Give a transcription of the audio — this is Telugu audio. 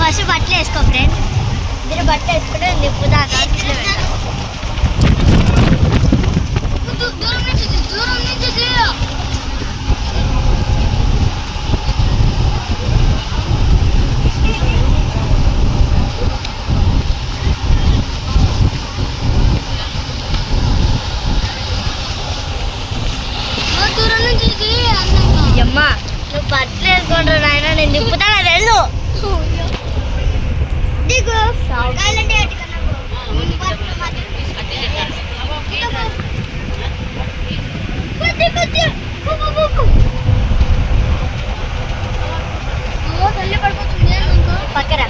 ఫస్ట్ బట్టలు వేసుకో ఫ్రెండ్స్. మీరు బట్టలు వేసుకుంటే నిప్పుదాకా దూరం నుంచి అమ్మా నువ్వు బట్టలు వేసుకుంటావు నాయన, నేను నిప్పుతాను వెళ్ళు. పక్కన